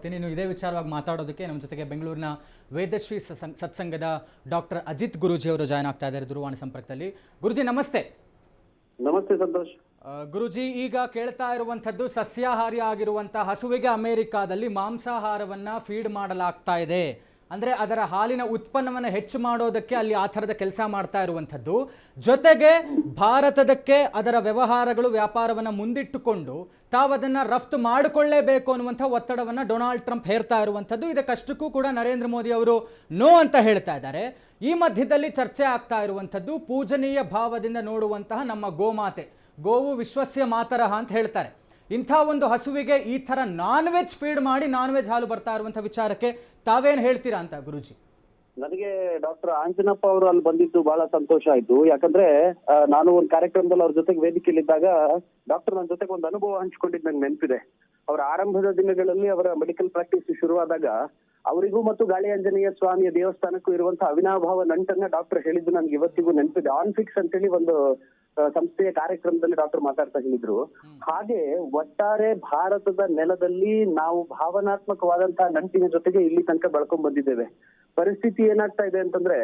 ಹೋಗ್ತೀನಿ. ಇನ್ನು ಇದೇ ವಿಚಾರವಾಗಿ ಮಾತಾಡೋದಕ್ಕೆ ನಮ್ಮ ಜೊತೆಗೆ ಬೆಂಗಳೂರಿನ ವೇದಶ್ರೀ ಸತ್ಸಂಗದ ಡಾಕ್ಟರ್ ಅಜಿತ್ ಗುರೂಜಿ ಅವರು ಜಾಯ್ನ್ ಆಗ್ತಾ ಇದ್ದಾರೆ ದೂರವಾಣಿ ಸಂಪರ್ಕದಲ್ಲಿ. ಗುರುಜಿ ನಮಸ್ತೆ. ನಮಸ್ತೆ ಸಂತೋಷ್. ಗುರುಜಿ, ಈಗ ಕೇಳ್ತಾ ಇರುವಂಥದ್ದು ಸಸ್ಯಾಹಾರಿ ಆಗಿರುವಂಥ ಹಸುವಿಗೆ ಅಮೆರಿಕಾದಲ್ಲಿ ಮಾಂಸಾಹಾರವನ್ನು ಫೀಡ್ ಮಾಡಲಾಗ್ತಾ ಇದೆ. ಅಂದರೆ ಅದರ ಹಾಲಿನ ಉತ್ಪನ್ನವನ್ನು ಹೆಚ್ಚು ಮಾಡೋದಕ್ಕೆ ಅಲ್ಲಿ ಆ ಥರದ ಕೆಲಸ ಮಾಡ್ತಾ ಇರುವಂಥದ್ದು. ಜೊತೆಗೆ ಭಾರತದಕ್ಕೆ ಅದರ ವ್ಯವಹಾರಗಳು ವ್ಯಾಪಾರವನ್ನು ಮುಂದಿಟ್ಟುಕೊಂಡು ತಾವದನ್ನು ರಫ್ತು ಮಾಡಿಕೊಳ್ಳೇಬೇಕು ಅನ್ನುವಂಥ ಒತ್ತಡವನ್ನು ಡೊನಾಲ್ಡ್ ಟ್ರಂಪ್ ಹೇರ್ತಾ ಇರುವಂಥದ್ದು. ಇದಕ್ಕಷ್ಟಕ್ಕೂ ಕೂಡ ನರೇಂದ್ರ ಮೋದಿ ಅವರು ನೋ ಅಂತ ಹೇಳ್ತಾ ಇದ್ದಾರೆ. ಈ ಮಧ್ಯದಲ್ಲಿ ಚರ್ಚೆ ಆಗ್ತಾ ಇರುವಂಥದ್ದು ಪೂಜನೀಯ ಭಾವದಿಂದ ನೋಡುವಂತಹ ನಮ್ಮ ಗೋಮಾತೆ, ಗೋವು ವಿಶ್ವಸ್ಯ ಮಾತರಹ ಅಂತ ಹೇಳ್ತಾರೆ. ಇಂಥ ಒಂದು ಹಸುವಿಗೆ ಈ ಥರ ನಾನ್ ವೆಜ್ ಫೀಡ್ ಮಾಡಿ ನಾನ್ ವೆಜ್ ಹಾಲು ಬರ್ತಾ ಇರುವಂಥ ವಿಚಾರಕ್ಕೆ ತಾವೇನು ಹೇಳ್ತೀರಾ ಅಂತ ಗುರುಜಿ? ನನಗೆ ಡಾಕ್ಟರ್ ಆಂಜನಪ್ಪ ಅವರು ಅಲ್ಲಿ ಬಂದಿದ್ದು ಬಹಳ ಸಂತೋಷ ಆಯ್ತು. ಯಾಕಂದ್ರೆ ನಾನು ಒಂದು ಕಾರ್ಯಕ್ರಮದಲ್ಲಿ ಅವ್ರ ಜೊತೆಗೆ ವೇದಿಕೆಯಲ್ಲಿದ್ದಾಗ ಡಾಕ್ಟರ್ ನನ್ನ ಜೊತೆಗೆ ಒಂದು ಅನುಭವ ಹಂಚ್ಕೊಂಡಿದ್ದು ನಂಗೆ ನೆನಪಿದೆ. ಅವರ ಆರಂಭದ ದಿನಗಳಲ್ಲಿ ಅವರ ಮೆಡಿಕಲ್ ಪ್ರಾಕ್ಟೀಸ್ ಶುರುವಾದಾಗ ಅವರಿಗೂ ಮತ್ತು ಗಾಳಿ ಆಂಜನೇಯ ಸ್ವಾಮಿಯ ದೇವಸ್ಥಾನಕ್ಕೂ ಇರುವಂತಹ ಅವಿನಾಭಾವ ನಂಟನ್ನ ಡಾಕ್ಟರ್ ಹೇಳಿದ್ದು ನನ್ಗೆ ಇವತ್ತಿಗೂ ನೆನಪಿದೆ. ಆನ್ ಫಿಕ್ಸ್ ಅಂತೇಳಿ ಒಂದು ಸಂಸ್ಥೆಯ ಕಾರ್ಯಕ್ರಮದಲ್ಲಿ ಡಾಕ್ಟರ್ ಮಾತಾಡ್ತಾ ಹೇಳಿದ್ರು. ಹಾಗೆ ಒಟ್ಟಾರೆ ಭಾರತದ ನೆಲದಲ್ಲಿ ನಾವು ಭಾವನಾತ್ಮಕವಾದಂತಹ ನಂಟಿನ ಜೊತೆಗೆ ಇಲ್ಲಿ ತನಕ ಬೆಳ್ಕೊಂಡ್ ಬಂದಿದ್ದೇವೆ. ಪರಿಸ್ಥಿತಿ ಏನಾಗ್ತಾ ಇದೆ ಅಂತಂದ್ರೆ,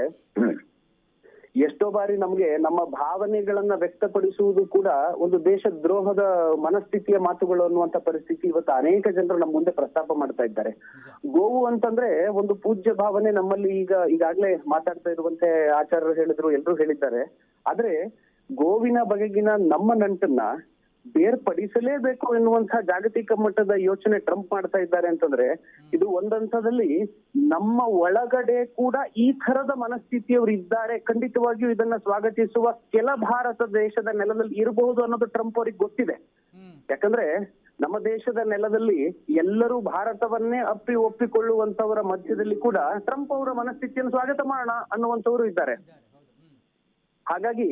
ಎಷ್ಟೋ ಬಾರಿ ನಮ್ಗೆ ನಮ್ಮ ಭಾವನೆಗಳನ್ನ ವ್ಯಕ್ತಪಡಿಸುವುದು ಕೂಡ ಒಂದು ದೇಶ ದ್ರೋಹದ ಮನಸ್ಥಿತಿಯ ಮಾತುಗಳು ಅನ್ನುವಂತ ಪರಿಸ್ಥಿತಿ ಇವತ್ತು ಅನೇಕ ಜನರು ನಮ್ಮ ಮುಂದೆ ಪ್ರಸ್ತಾಪ ಮಾಡ್ತಾ ಇದ್ದಾರೆ. ಗೋವು ಅಂತಂದ್ರೆ ಒಂದು ಪೂಜ್ಯ ಭಾವನೆ ನಮ್ಮಲ್ಲಿ ಈಗಾಗ್ಲೇ ಮಾತಾಡ್ತಾ ಇರುವಂತೆ ಆಚಾರ್ಯರು ಹೇಳಿದ್ರು, ಎಲ್ರೂ ಹೇಳಿದ್ದಾರೆ. ಆದ್ರೆ ಗೋವಿನ ಬಗೆಗಿನ ನಮ್ಮ ನಂಟನ್ನ ಬೇರ್ಪಡಿಸಲೇಬೇಕು ಎನ್ನುವಂತಹ ಜಾಗತಿಕ ಮಟ್ಟದ ಯೋಚನೆ ಟ್ರಂಪ್ ಮಾಡ್ತಾ ಇದ್ದಾರೆ ಅಂತಂದ್ರೆ, ಇದು ಒಂದಂತದಲ್ಲಿ ನಮ್ಮ ಒಳಗಡೆ ಕೂಡ ಈ ತರದ ಮನಸ್ಥಿತಿಯವರು ಇದ್ದಾರೆ. ಖಂಡಿತವಾಗಿಯೂ ಇದನ್ನ ಸ್ವಾಗತಿಸುವ ಕೆಲ ಭಾರತ ದೇಶದ ನೆಲದಲ್ಲಿ ಇರಬಹುದು ಅನ್ನೋದು ಟ್ರಂಪ್ ಅವ್ರಿಗೆ ಗೊತ್ತಿದೆ. ಯಾಕಂದ್ರೆ ನಮ್ಮ ದೇಶದ ನೆಲದಲ್ಲಿ ಎಲ್ಲರೂ ಭಾರತವನ್ನೇ ಒಪ್ಪಿಕೊಳ್ಳುವಂತವರ ಮಧ್ಯದಲ್ಲಿ ಕೂಡ ಟ್ರಂಪ್ ಅವರ ಮನಸ್ಥಿತಿಯನ್ನು ಸ್ವಾಗತ ಮಾಡೋಣ ಅನ್ನುವಂಥವ್ರು ಇದ್ದಾರೆ. ಹಾಗಾಗಿ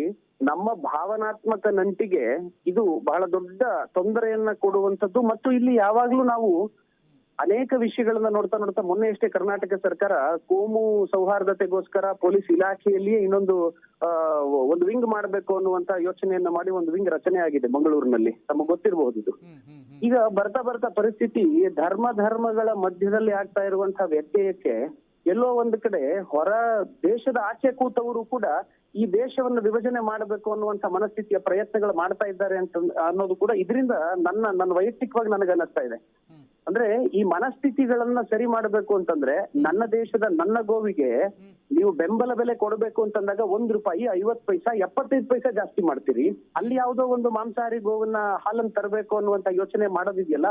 ನಮ್ಮ ಭಾವನಾತ್ಮಕ ನಂಟಿಗೆ ಇದು ಬಹಳ ದೊಡ್ಡ ತೊಂದರೆಯನ್ನ ಕೊಡುವಂಥದ್ದು. ಮತ್ತು ಇಲ್ಲಿ ಯಾವಾಗ್ಲೂ ನಾವು ಅನೇಕ ವಿಷಯಗಳನ್ನ ನೋಡ್ತಾ ನೋಡ್ತಾ ಮೊನ್ನೆ ಅಷ್ಟೇ ಕರ್ನಾಟಕ ಸರ್ಕಾರ ಕೋಮು ಸೌಹಾರ್ದತೆಗೋಸ್ಕರ ಪೊಲೀಸ್ ಇಲಾಖೆಯಲ್ಲಿಯೇ ಒಂದು ವಿಂಗ್ ಮಾಡಬೇಕು ಅನ್ನುವಂತ ಯೋಚನೆಯನ್ನ ಮಾಡಿ ಒಂದು ವಿಂಗ್ ರಚನೆ ಆಗಿದೆ ಮಂಗಳೂರಿನಲ್ಲಿ. ತಮಗೆ ಗೊತ್ತಿರಬಹುದು ಇದು. ಈಗ ಬರ್ತಾ ಬರ್ತಾ ಪರಿಸ್ಥಿತಿ ಧರ್ಮಗಳ ಮಧ್ಯದಲ್ಲಿ ಆಗ್ತಾ ಇರುವಂತಹ ವ್ಯತ್ಯಯಕ್ಕೆ ಎಲ್ಲೋ ಒಂದು ಕಡೆ ಹೊರ ದೇಶದ ಆಚೆ ಕೂತವರು ಕೂಡ ಈ ದೇಶವನ್ನು ವಿಭಜನೆ ಮಾಡಬೇಕು ಅನ್ನುವಂತ ಮನಸ್ಥಿತಿಯ ಪ್ರಯತ್ನಗಳು ಮಾಡ್ತಾ ಇದ್ದಾರೆ ಅಂತ ಅನ್ನೋದು ಕೂಡ ಇದರಿಂದ ನನ್ನ ವೈಯಕ್ತಿಕವಾಗಿ ನನಗೆ ಅನ್ನಿಸ್ತಾ ಇದೆ. ಅಂದ್ರೆ ಈ ಮನಸ್ಥಿತಿಗಳನ್ನ ಸರಿ ಮಾಡಬೇಕು ಅಂತಂದ್ರೆ, ನನ್ನ ದೇಶದ ನನ್ನ ಗೋವಿಗೆ ನೀವು ಬೆಂಬಲ ಬೆಲೆ ಕೊಡಬೇಕು ಅಂತಂದಾಗ ₹1 50 ಪೈಸಾ 75 ಪೈಸಾ ಜಾಸ್ತಿ ಮಾಡ್ತೀರಿ. ಅಲ್ಲಿ ಯಾವುದೋ ಒಂದು ಮಾಂಸಾಹಾರಿ ಗೋವನ್ನ ಹಾಲನ್ನು ತರಬೇಕು ಅನ್ನುವಂತ ಯೋಚನೆ ಮಾಡೋದಿದೆಯಲ್ಲ,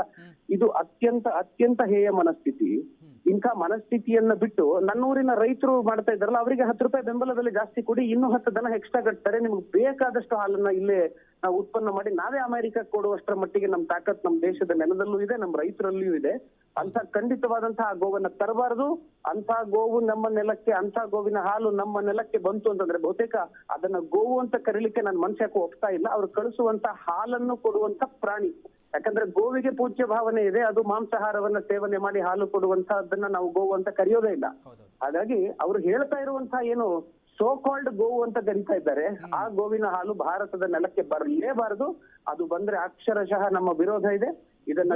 ಇದು ಅತ್ಯಂತ ಹೇಯ ಮನಸ್ಥಿತಿ. ಇಂಥ ಮನಸ್ಥಿತಿಯನ್ನ ಬಿಟ್ಟು ನನ್ನೂರಿನ ರೈತರು ಮಾಡ್ತಾ ಇದ್ದಾರಲ್ಲ, ಅವರಿಗೆ ₹10 ಬೆಂಬಲ ಬೆಲೆ ಜಾಸ್ತಿ ಕೊಡಿ, ಇನ್ನೂ 10 ದನ ಎಕ್ಸ್ಟ್ರಾ ಕಟ್ತಾರೆ, ನಿಮ್ಗೆ ಬೇಕಾದಷ್ಟು ಹಾಲನ್ನ ಇಲ್ಲೇ ನಾವು ಉತ್ಪನ್ನ ಮಾಡಿ ನಾವೇ ಅಮೆರಿಕಕ್ಕೆ ಕೊಡುವಷ್ಟರ ಮಟ್ಟಿಗೆ ನಮ್ಮ ತಾಕತ್ ನಮ್ಮ ದೇಶದ ನೆಲದಲ್ಲೂ ಇದೆ, ನಮ್ಮ ರೈತರಲ್ಲಿಯೂ ಇದೆ. ಅಂತ ಖಂಡಿತವಾದಂತಹ ಗೋವನ್ನ ತರಬಾರದು. ಅಂತ ಗೋವು ನಮ್ಮ ನೆಲಕ್ಕೆ, ಅಂತ ಗೋವಿನ ಹಾಲು ನಮ್ಮ ನೆಲಕ್ಕೆ ಬಂತು ಅಂತಂದ್ರೆ ಬಹುತೇಕ ಅದನ್ನ ಗೋವು ಅಂತ ಕರೀಲಿಕ್ಕೆ ನನ್ನ ಮನ್ಸಕ್ಕೂ ಒಪ್ತಾ ಇಲ್ಲ. ಅವ್ರು ಕಳಿಸುವಂತ ಹಾಲನ್ನು ಕೊಡುವಂತ ಪ್ರಾಣಿ. ಯಾಕಂದ್ರೆ ಗೋವಿಗೆ ಪೂಜ್ಯ ಭಾವನೆ ಇದೆ, ಅದು ಮಾಂಸಾಹಾರವನ್ನ ಸೇವನೆ ಮಾಡಿ ಹಾಲು ಕೊಡುವಂತಹದನ್ನ ನಾವು ಗೋವು ಅಂತ ಕರೆಯೋದೇ ಇಲ್ಲ. ಹಾಗಾಗಿ ಅವ್ರು ಹೇಳ್ತಾ ಇರುವಂತಹ ಏನು ಸೋ ಕಾಲ್ಡ್ ಗೋವು ಅಂತ ಕರೀತಾ ಇದ್ದಾರೆ, ಆ ಗೋವಿನ ಹಾಲು ಭಾರತದ ನೆಲಕ್ಕೆ ಬರಲೇಬಾರದು. ಅದು ಬಂದ್ರೆ ಅಕ್ಷರಶಃ ನಮ್ಮ ವಿರೋಧ ಇದೆ. ಇದನ್ನ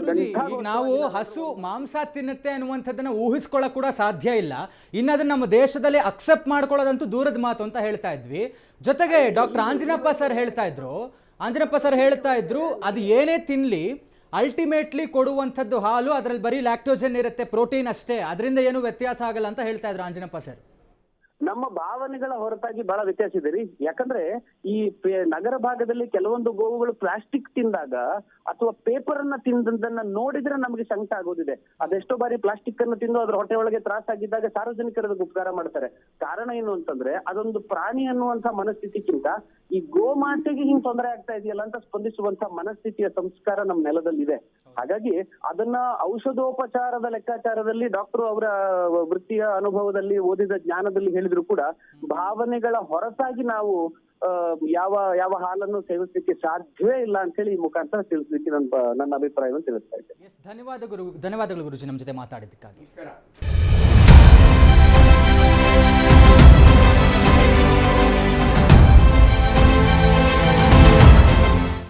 ನಾವು ಹಸು ಮಾಂಸ ತಿನ್ನುತ್ತೆ ಅನ್ನುವಂಥದ್ದನ್ನ ಊಹಿಸ್ಕೊಳ್ಳೋಕೆ ಕೂಡ ಸಾಧ್ಯ ಇಲ್ಲ. ಇನ್ನು ಅದನ್ನ ನಮ್ಮ ದೇಶದಲ್ಲಿ ಅಕ್ಸೆಪ್ಟ್ ಮಾಡ್ಕೊಳ್ಳೋದಂತೂ ದೂರದ ಮಾತು ಅಂತ ಹೇಳ್ತಾ ಇದ್ವಿ. ಜೊತೆಗೆ ಡಾಕ್ಟರ್ ಆಂಜನಪ್ಪ ಸರ್ ಹೇಳ್ತಾ ಇದ್ರು ಅದು ಏನೇ ತಿನ್ಲಿ ಅಲ್ಟಿಮೇಟ್ಲಿ ಕೊಡುವಂಥದ್ದು ಹಾಲು, ಅದರಲ್ಲಿ ಬರೀ ಲ್ಯಾಕ್ಟೋಜನ್ ಇರುತ್ತೆ, ಪ್ರೋಟೀನ್ ಅಷ್ಟೇ, ಅದರಿಂದ ಏನು ವ್ಯತ್ಯಾಸ ಆಗಲ್ಲ ಅಂತ ಹೇಳ್ತಾ ಇದ್ರು ಆಂಜನಪ್ಪ ಸರ್. ನಮ್ಮ ಭಾವನೆಗಳ ಹೊರತಾಗಿ ಬಹಳ ವ್ಯತ್ಯಾಸ ಇದೆ ರೀ. ಯಾಕಂದ್ರೆ ಈ ನಗರ ಭಾಗದಲ್ಲಿ ಕೆಲವೊಂದು ಗೋವುಗಳು ಪ್ಲಾಸ್ಟಿಕ್ ತಿಂದಾಗ ಅಥವಾ ಪೇಪರ್ ಅನ್ನ ತಿಂದದನ್ನ ನೋಡಿದ್ರೆ ನಮಗೆ ಸಂಕಟ ಆಗೋದಿದೆ. ಅದೆಷ್ಟೋ ಬಾರಿ ಪ್ಲಾಸ್ಟಿಕ್ ಅನ್ನು ತಿಂದು ಅದ್ರ ಹೊಟ್ಟೆ ಒಳಗೆ ತ್ರಾಸಾಗಿದ್ದಾಗ ಸಾರ್ವಜನಿಕರ ಉಪಕಾರ ಮಾಡ್ತಾರೆ. ಕಾರಣ ಏನು ಅಂತಂದ್ರೆ, ಅದೊಂದು ಪ್ರಾಣಿ ಅನ್ನುವಂತ ಮನಸ್ಥಿತಿಗಿಂತ ಈ ಗೋಮಾತೆಗೆ ಹಿಂಗ್ ತೊಂದರೆ ಆಗ್ತಾ ಇದೆಯಲ್ಲ ಅಂತ ಸ್ಪಂದಿಸುವಂತ ಮನಸ್ಥಿತಿಯ ಸಂಸ್ಕಾರ ನಮ್ಮ ನೆಲದಲ್ಲಿದೆ. ಹಾಗಾಗಿ ಅದನ್ನ ಔಷಧೋಪಚಾರದ ಲೆಕ್ಕಾಚಾರದಲ್ಲಿ ಡಾಕ್ಟರ್ ಅವರ ವೃತ್ತಿಯ ಅನುಭವದಲ್ಲಿ ಓದಿದ ಜ್ಞಾನದಲ್ಲಿ ಹೇಳಿದ್ರು ಕೂಡ ಭಾವನೆಗಳ ಹೊರತಾಗಿ ನಾವು ಯಾವ ಹಾಲನ್ನು ಸೇವಿಸಲಿಕ್ಕೆ ಸಾಧ್ಯವೇ ಇಲ್ಲ ಅಂತ ಹೇಳಿ ಈ ಮುಖಾಂತರ ತಿಳಿಸ್ಲಿಕ್ಕೆ ನನ್ನ ಅಭಿಪ್ರಾಯವನ್ನು ತಿಳಿಸ್ತಾ ಇದ್ದೇನೆ. ಧನ್ಯವಾದಗಳು ಗುರುಜಿ ನಮ್ಮ ಜೊತೆ ಮಾತಾಡಿದ್ದಕ್ಕಾಗಿ.